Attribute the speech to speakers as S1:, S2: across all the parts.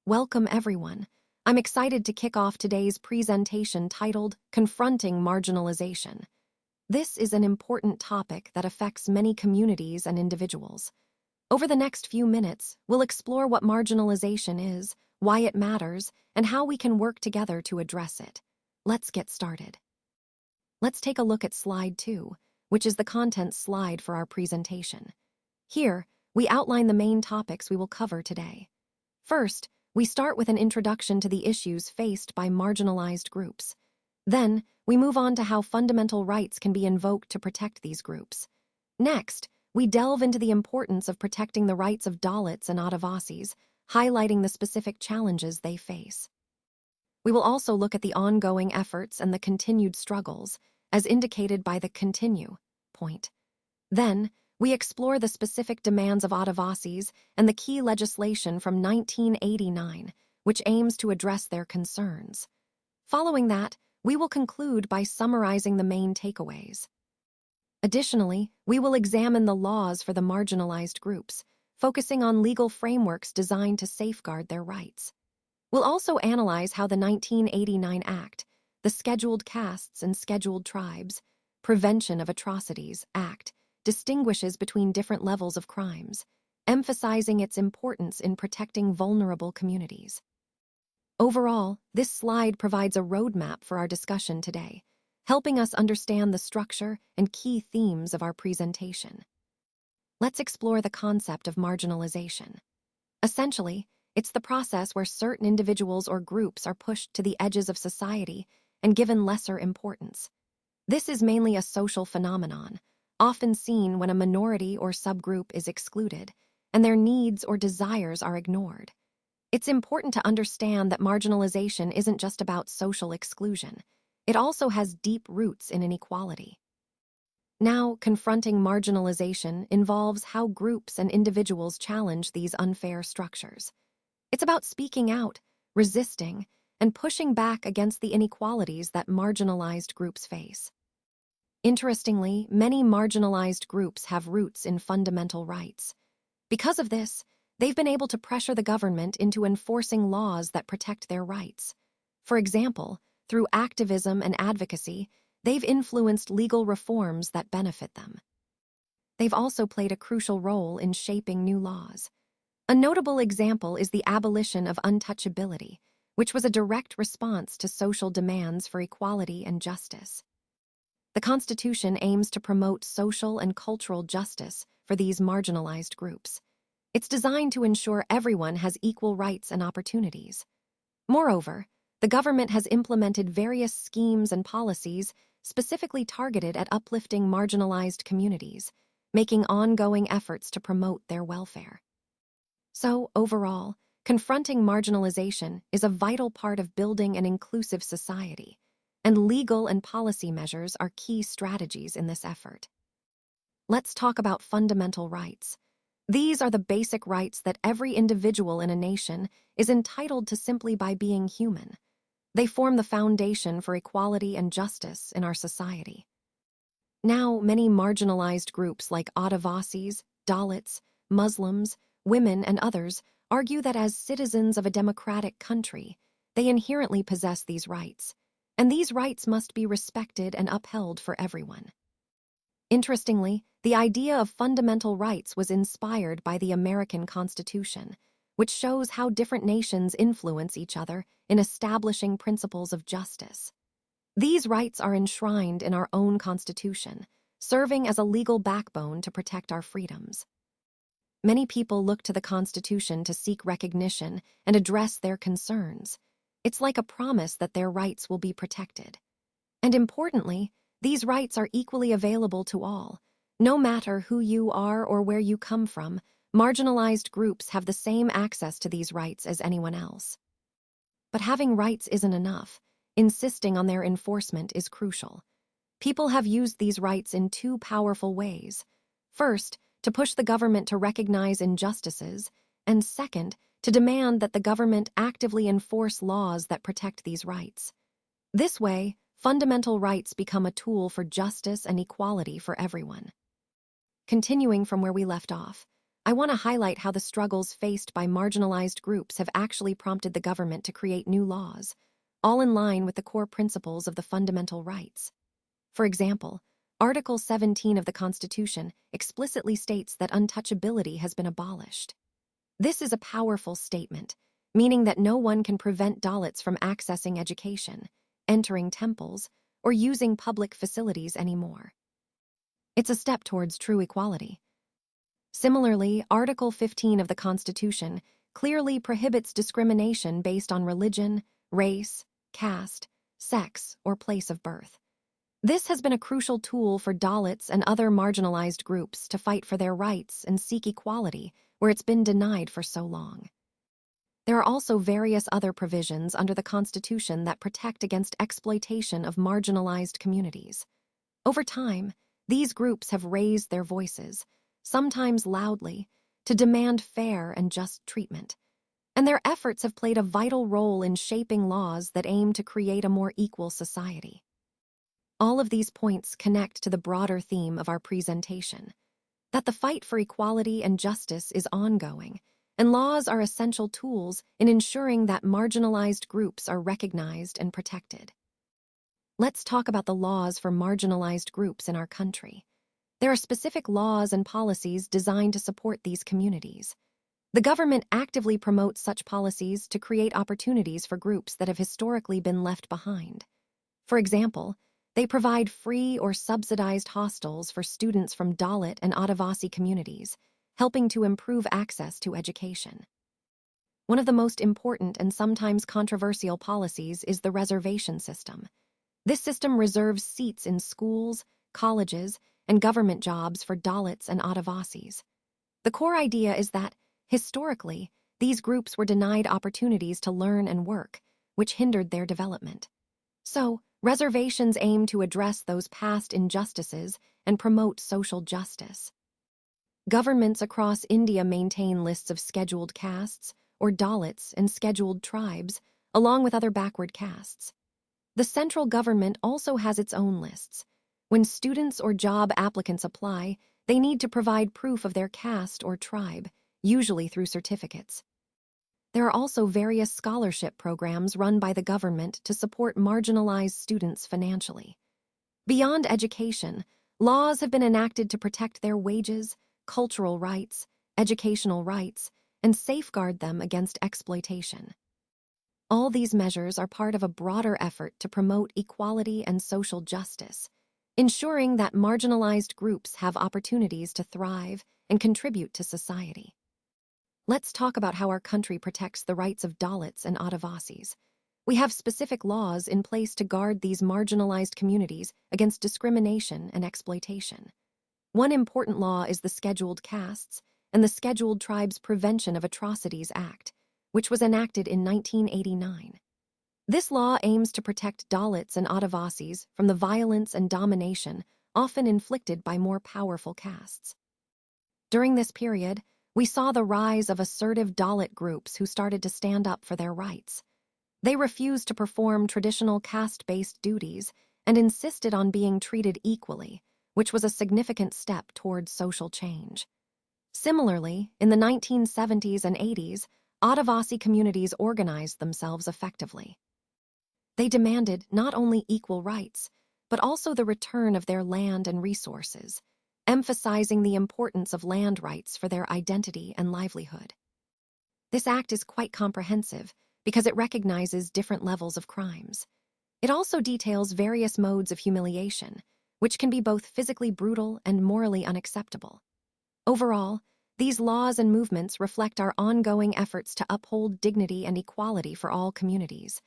S1: Welcome, everyone. I'm excited to kick off today's presentation titled Confronting Marginalization. This is an important topic that affects many communities and individuals. Over the next few minutes, we'll explore what marginalization is, why it matters, and how we can work together to address it. Let's get started. Let's take a look at slide 2, which is the contents slide for our presentation. Here, we outline the main topics we will cover today. First, we start with an introduction to the issues faced by marginalized groups. Then, we move on to how fundamental rights can be invoked to protect these groups. Next, we delve into the importance of protecting the rights of Dalits and Adivasis, highlighting the specific challenges they face. We will also look at the ongoing efforts and the continued struggles, as indicated by the continue point. Then, we explore the specific demands of Adivasis and the key legislation from 1989, which aims to address their concerns. Following that, we will conclude by summarizing the main takeaways. Additionally, we will examine the laws for the marginalized groups, focusing on legal frameworks designed to safeguard their rights. We'll also analyze how the 1989 Act, the Scheduled Castes and Scheduled Tribes, Prevention of Atrocities Act, distinguishes between different levels of crimes, emphasizing its importance in protecting vulnerable communities. Overall, this slide provides a roadmap for our discussion today, helping us understand the structure and key themes of our presentation. Let's explore the concept of marginalization. Essentially, it's the process where certain individuals or groups are pushed to the edges of society and given lesser importance. This is mainly a social phenomenon, often seen when a minority or subgroup is excluded, and their needs or desires are ignored. It's important to understand that marginalization isn't just about social exclusion. It also has deep roots in inequality. Now, confronting marginalization involves how groups and individuals challenge these unfair structures. It's about speaking out, resisting, and pushing back against the inequalities that marginalized groups face. Interestingly, many marginalized groups have roots in fundamental rights. Because of this, they've been able to pressure the government into enforcing laws that protect their rights. For example, through activism and advocacy, they've influenced legal reforms that benefit them. They've also played a crucial role in shaping new laws. A notable example is the abolition of untouchability, which was a direct response to social demands for equality and justice. The Constitution aims to promote social and cultural justice for these marginalized groups. It's designed to ensure everyone has equal rights and opportunities. Moreover, the government has implemented various schemes and policies specifically targeted at uplifting marginalized communities, making ongoing efforts to promote their welfare. So, overall, confronting marginalization is a vital part of building an inclusive society, and legal and policy measures are key strategies in this effort. Let's talk about fundamental rights. These are the basic rights that every individual in a nation is entitled to simply by being human. They form the foundation for equality and justice in our society. Now, many marginalized groups like Adivasis, Dalits, Muslims, women, and others argue that as citizens of a democratic country, they inherently possess these rights, and these rights must be respected and upheld for everyone. Interestingly, the idea of fundamental rights was inspired by the American Constitution, which shows how different nations influence each other in establishing principles of justice. These rights are enshrined in our own Constitution, serving as a legal backbone to protect our freedoms. Many people look to the Constitution to seek recognition and address their concerns. It's like a promise that their rights will be protected. And importantly, these rights are equally available to all. No matter who you are or where you come from, marginalized groups have the same access to these rights as anyone else. But having rights isn't enough. Insisting on their enforcement is crucial. People have used these rights in two powerful ways. First, to push the government to recognize injustices, and second, to demand that the government actively enforce laws that protect these rights. This way, fundamental rights become a tool for justice and equality for everyone. Continuing from where we left off, I want to highlight how the struggles faced by marginalized groups have actually prompted the government to create new laws, all in line with the core principles of the fundamental rights. For example, Article 17 of the Constitution explicitly states that untouchability has been abolished. This is a powerful statement, meaning that no one can prevent Dalits from accessing education, entering temples, or using public facilities anymore. It's a step towards true equality. Similarly, Article 15 of the Constitution clearly prohibits discrimination based on religion, race, caste, sex, or place of birth. This has been a crucial tool for Dalits and other marginalized groups to fight for their rights and seek equality where it's been denied for so long. There are also various other provisions under the Constitution that protect against exploitation of marginalized communities. Over time, these groups have raised their voices, sometimes loudly, to demand fair and just treatment. And their efforts have played a vital role in shaping laws that aim to create a more equal society. All of these points connect to the broader theme of our presentation, that the fight for equality and justice is ongoing, and laws are essential tools in ensuring that marginalized groups are recognized and protected. Let's talk about the laws for marginalized groups in our country. There are specific laws and policies designed to support these communities. The government actively promotes such policies to create opportunities for groups that have historically been left behind. For example, they provide free or subsidized hostels for students from Dalit and Adivasi communities, helping to improve access to education. One of the most important and sometimes controversial policies is the reservation system. This system reserves seats in schools, colleges, and government jobs for Dalits and Adivasis. The core idea is that, historically, these groups were denied opportunities to learn and work, which hindered their development. So, reservations aim to address those past injustices and promote social justice. Governments across India maintain lists of scheduled castes, or Dalits, and scheduled tribes, along with other backward castes. The central government also has its own lists. When students or job applicants apply, they need to provide proof of their caste or tribe, usually through certificates. There are also various scholarship programs run by the government to support marginalized students financially. Beyond education, laws have been enacted to protect their wages, cultural rights, educational rights, and safeguard them against exploitation. All these measures are part of a broader effort to promote equality and social justice, ensuring that marginalized groups have opportunities to thrive and contribute to society. Let's talk about how our country protects the rights of Dalits and Adivasis. We have specific laws in place to guard these marginalized communities against discrimination and exploitation. One important law is the Scheduled Castes and the Scheduled Tribes Prevention of Atrocities Act, which was enacted in 1989. This law aims to protect Dalits and Adivasis from the violence and domination often inflicted by more powerful castes. During this period, we saw the rise of assertive Dalit groups who started to stand up for their rights. They refused to perform traditional caste-based duties and insisted on being treated equally, which was a significant step towards social change. Similarly, in the 1970s and 80s, Adivasi communities organized themselves effectively. They demanded not only equal rights, but also the return of their land and resources, emphasizing the importance of land rights for their identity and livelihood. This act is quite comprehensive because it recognizes different levels of crimes. It also details various modes of humiliation, which can be both physically brutal and morally unacceptable. Overall, these laws and movements reflect our ongoing efforts to uphold dignity and equality for all communities,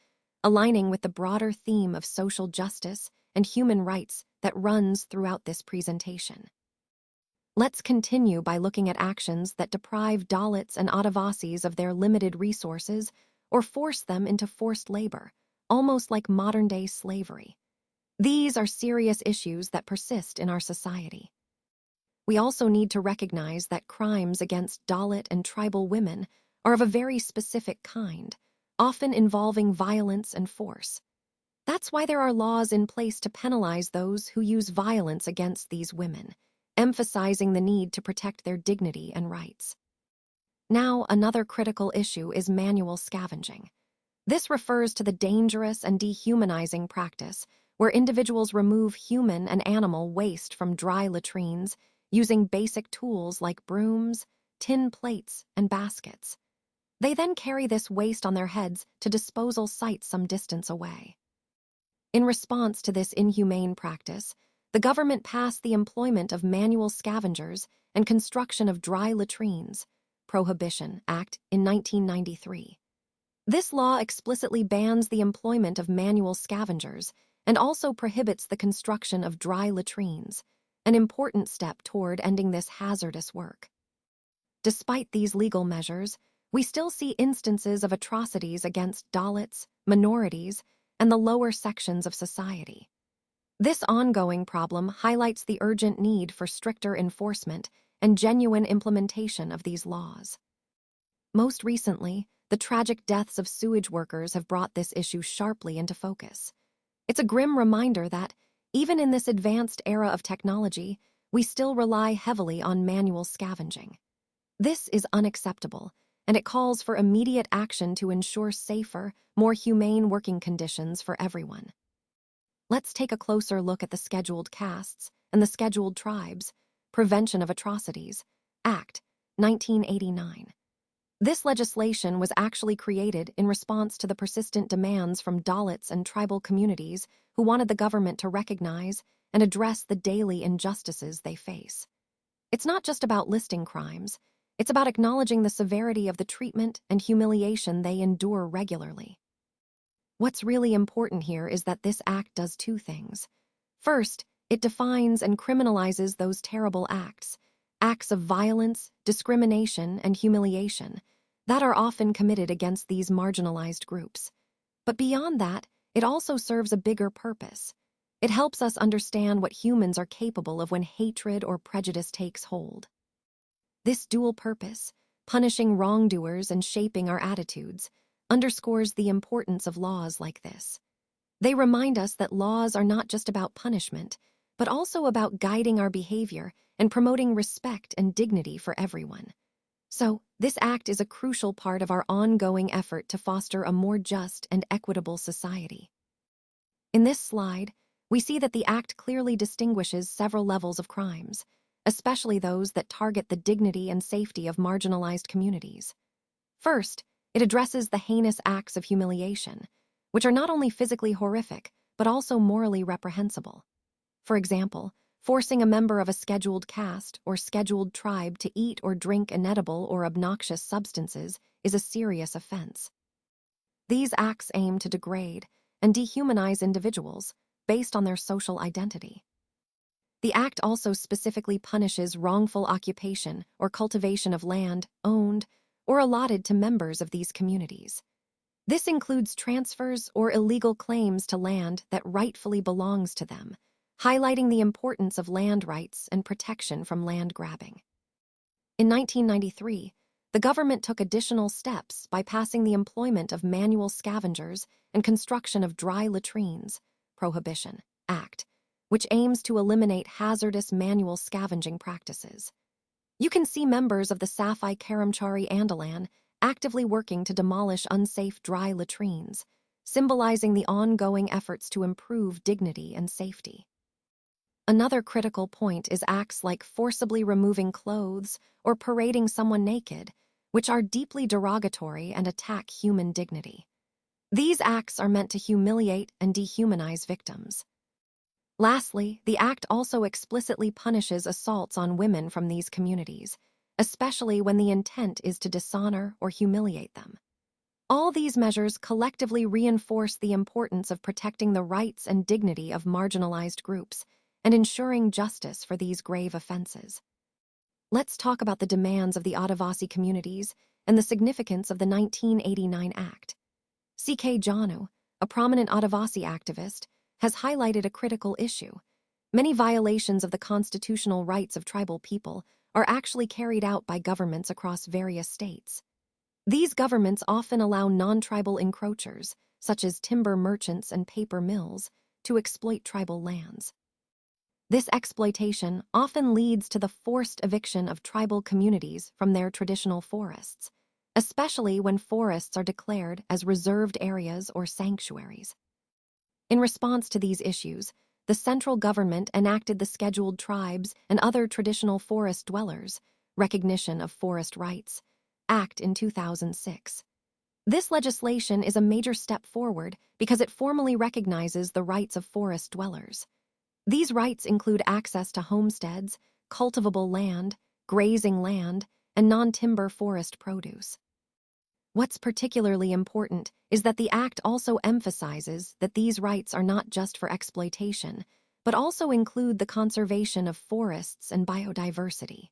S1: aligning with the broader theme of social justice and human rights that runs throughout this presentation. Let's continue by looking at actions that deprive Dalits and Adivasis of their limited resources or force them into forced labor, almost like modern-day slavery. These are serious issues that persist in our society. We also need to recognize that crimes against Dalit and tribal women are of a very specific kind, often involving violence and force. That's why there are laws in place to penalize those who use violence against these women, emphasizing the need to protect their dignity and rights. Now, another critical issue is manual scavenging. This refers to the dangerous and dehumanizing practice where individuals remove human and animal waste from dry latrines using basic tools like brooms, tin plates, and baskets. They then carry this waste on their heads to disposal sites some distance away. In response to this inhumane practice, the government passed the employment of manual scavengers and construction of dry latrines, Prohibition Act, in 1993. This law explicitly bans the employment of manual scavengers and also prohibits the construction of dry latrines, an important step toward ending this hazardous work. Despite these legal measures, we still see instances of atrocities against Dalits, minorities, and the lower sections of society. This ongoing problem highlights the urgent need for stricter enforcement and genuine implementation of these laws. Most recently, the tragic deaths of sewage workers have brought this issue sharply into focus. It's a grim reminder that, even in this advanced era of technology, we still rely heavily on manual scavenging. This is unacceptable, and it calls for immediate action to ensure safer, more humane working conditions for everyone. Let's take a closer look at the Scheduled Castes and the Scheduled Tribes, Prevention of Atrocities, Act, 1989. This legislation was actually created in response to the persistent demands from Dalits and tribal communities who wanted the government to recognize and address the daily injustices they face. It's not just about listing crimes, it's about acknowledging the severity of the treatment and humiliation they endure regularly. What's really important here is that this act does two things. First, it defines and criminalizes those terrible acts of violence, discrimination, and humiliation that are often committed against these marginalized groups. But beyond that, it also serves a bigger purpose. It helps us understand what humans are capable of when hatred or prejudice takes hold. This dual purpose, punishing wrongdoers and shaping our attitudes, underscores the importance of laws like this. They remind us that laws are not just about punishment, but also about guiding our behavior and promoting respect and dignity for everyone. So, this act is a crucial part of our ongoing effort to foster a more just and equitable society. In this slide, we see that the act clearly distinguishes several levels of crimes, especially those that target the dignity and safety of marginalized communities. First, it addresses the heinous acts of humiliation, which are not only physically horrific, but also morally reprehensible. For example, forcing a member of a scheduled caste or scheduled tribe to eat or drink inedible or obnoxious substances is a serious offense. These acts aim to degrade and dehumanize individuals based on their social identity. The act also specifically punishes wrongful occupation or cultivation of land owned or allotted to members of these communities. This includes transfers or illegal claims to land that rightfully belongs to them, highlighting the importance of land rights and protection from land grabbing. In 1993, the government took additional steps by passing the employment of manual scavengers and construction of dry latrines, Prohibition Act, which aims to eliminate hazardous manual scavenging practices. You can see members of the Safi Karamchari Andalan actively working to demolish unsafe dry latrines, symbolizing the ongoing efforts to improve dignity and safety. Another critical point is acts like forcibly removing clothes or parading someone naked, which are deeply derogatory and attack human dignity. These acts are meant to humiliate and dehumanize victims. Lastly, the act also explicitly punishes assaults on women from these communities, especially when the intent is to dishonor or humiliate them. All these measures collectively reinforce the importance of protecting the rights and dignity of marginalized groups and ensuring justice for these grave offenses. Let's talk about the demands of the Adivasi communities and the significance of the 1989 Act. C.K. Janu, a prominent Adivasi activist, has highlighted a critical issue. Many violations of the constitutional rights of tribal people are actually carried out by governments across various states. These governments often allow non-tribal encroachers, such as timber merchants and paper mills, to exploit tribal lands. This exploitation often leads to the forced eviction of tribal communities from their traditional forests, especially when forests are declared as reserved areas or sanctuaries. In response to these issues, the central government enacted the Scheduled Tribes and Other Traditional Forest Dwellers Recognition of Forest Rights Act in 2006. This legislation is a major step forward because it formally recognizes the rights of forest dwellers. These rights include access to homesteads, cultivable land, grazing land, and non-timber forest produce. What's particularly important is that the Act also emphasizes that these rights are not just for exploitation, but also include the conservation of forests and biodiversity.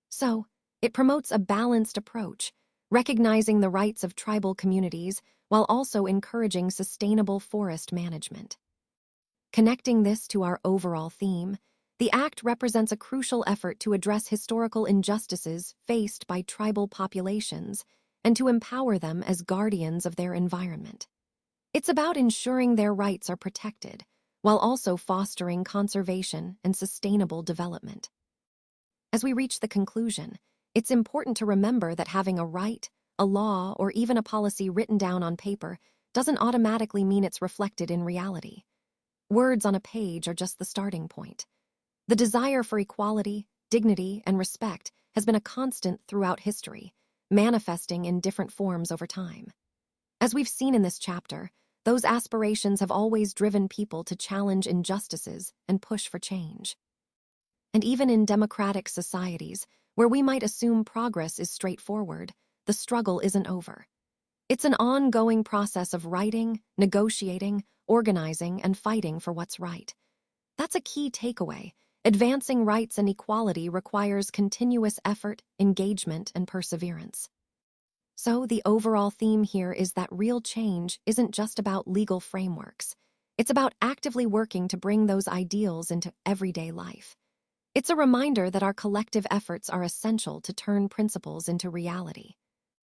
S1: So, it promotes a balanced approach, recognizing the rights of tribal communities while also encouraging sustainable forest management. Connecting this to our overall theme, the Act represents a crucial effort to address historical injustices faced by tribal populations and to empower them as guardians of their environment. It's about ensuring their rights are protected, while also fostering conservation and sustainable development. As we reach the conclusion, it's important to remember that having a right, a law, or even a policy written down on paper doesn't automatically mean it's reflected in reality. Words on a page are just the starting point. The desire for equality, dignity, and respect has been a constant throughout history, manifesting in different forms over time. As we've seen in this chapter, those aspirations have always driven people to challenge injustices and push for change. And even in democratic societies, where we might assume progress is straightforward, the struggle isn't over. It's an ongoing process of writing, negotiating, organizing, and fighting for what's right. That's a key takeaway. Advancing rights and equality requires continuous effort, engagement, and perseverance. So, the overall theme here is that real change isn't just about legal frameworks. It's about actively working to bring those ideals into everyday life. It's a reminder that our collective efforts are essential to turn principles into reality.